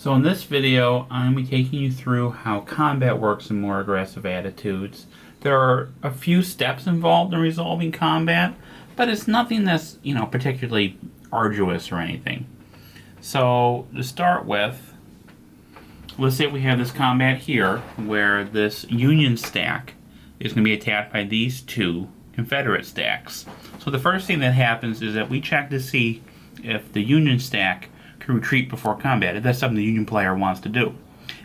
So in this video, I'm going to be taking you through how combat works in more aggressive attitudes. There are a few steps involved in resolving combat, but it's nothing that's, particularly arduous or anything. So to start with, let's say we have this combat here where this Union stack is going to be attacked by these two Confederate stacks. So the first thing that happens is that we check to see if the Union stack can retreat before combat, if that's something the Union player wants to do.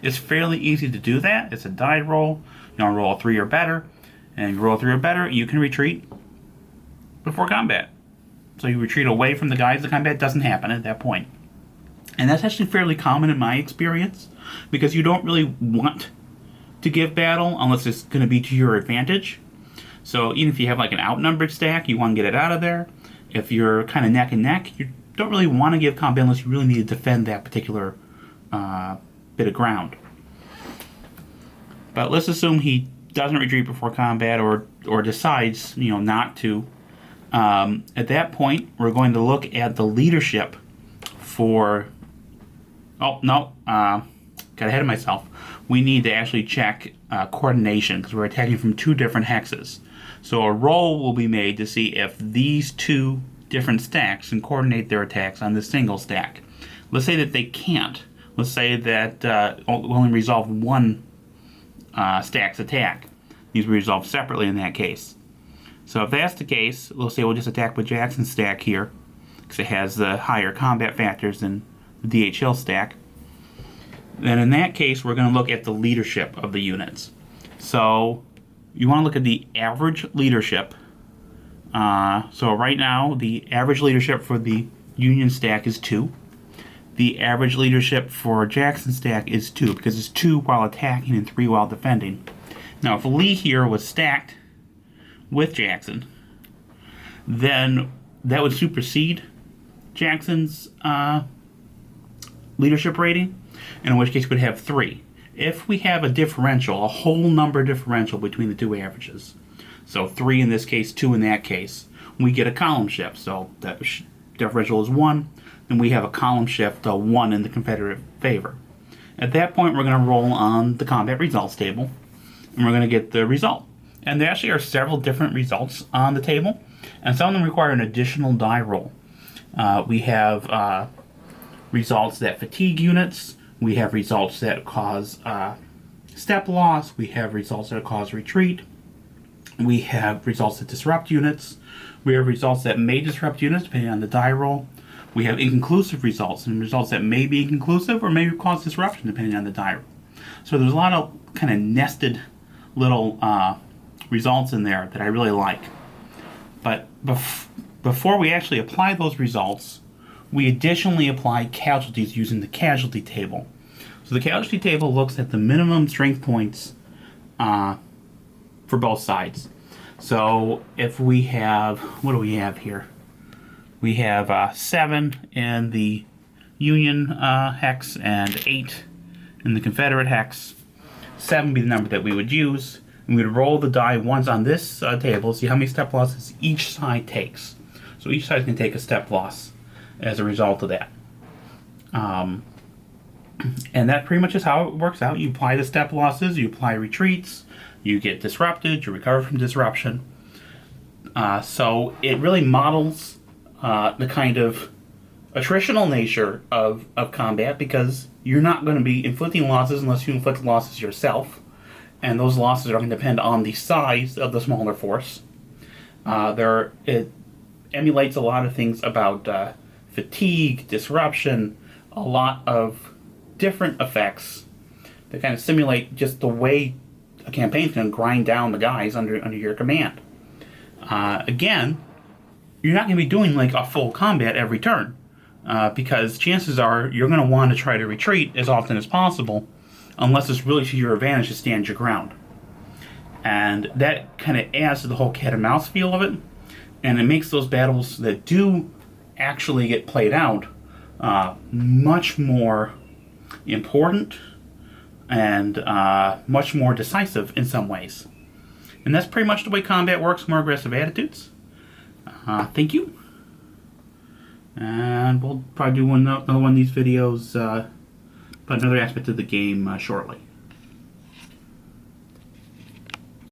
It's fairly easy to do that. It's a die roll. Roll a 3 or better, and you roll a 3 or better, you can retreat before combat. So you retreat away from the guys. The combat doesn't happen at that point. And that's actually fairly common in my experience, because you don't really want to give battle unless it's going to be to your advantage. So even if you have like an outnumbered stack, you want to get it out of there. If you're kind of neck and neck, you don't really want to give combat unless you really need to defend that particular bit of ground. But let's assume he doesn't retreat before combat or decides not to. At that point, we're going to look at the leadership for... Oh, no. Got ahead of myself. We need to actually check coordination, because we're attacking from two different hexes. So a roll will be made to see if these two different stacks can coordinate their attacks on this single stack. Let's say that they can't. Let's say that we'll only resolve one stack's attack. These will resolve separately in that case. So if that's the case, we'll say we'll just attack with Jackson's stack here, because it has the higher combat factors than the D.H. Hill stack. Then in that case, we're going to look at the leadership of the units. So you want to look at the average leadership. So right now, the average leadership for the Union stack is 2. The average leadership for Jackson's stack is 2, because it's 2 while attacking and 3 while defending. Now, if Lee here was stacked with Jackson, then that would supersede Jackson's leadership rating, in which case we'd have 3. If we have a differential, a whole number differential between the two averages, so 3 in this case, 2 in that case, we get a column shift. So that differential is 1, and we have a column shift to 1 in the Confederate favor. At that point, we're going to roll on the combat results table, and we're going to get the result. And there actually are several different results on the table, and some of them require an additional die roll. We have results that fatigue units. We have results that cause step loss. We have results that cause retreat. We have results that disrupt units. We have results that may disrupt units depending on the die roll. We have inconclusive results, and results that may be inconclusive or may cause disruption depending on the die roll. So there's a lot of kind of nested little results in there that I really like. But before we actually apply those results, we additionally apply casualties using the casualty table. So the casualty table looks at the minimum strength points for both sides. So if we have, what do we have here? We have 7 in the Union hex and 8 in the Confederate hex. 7 would be the number that we would use. And we would roll the die once on this table, see how many step losses each side takes. So each side can take a step loss as a result of that. And that pretty much is how it works out. You apply the step losses, you apply retreats, you get disrupted, you recover from disruption. So it really models the kind of attritional nature of combat, because you're not going to be inflicting losses unless you inflict losses yourself. And those losses are going to depend on the size of the smaller force. It emulates a lot of things about fatigue, disruption, a lot of different effects that kind of simulate just the way a campaign's going to grind down the guys under your command. Again, you're not going to be doing like a full combat every turn, because chances are you're going to want to try to retreat as often as possible, unless it's really to your advantage to stand your ground. And that kind of adds to the whole cat and mouse feel of it, and it makes those battles that do actually get played out much more important and much more decisive in some ways. And that's pretty much the way combat works, more aggressive attitudes. Thank you. And we'll probably do another one of these videos about another aspect of the game shortly.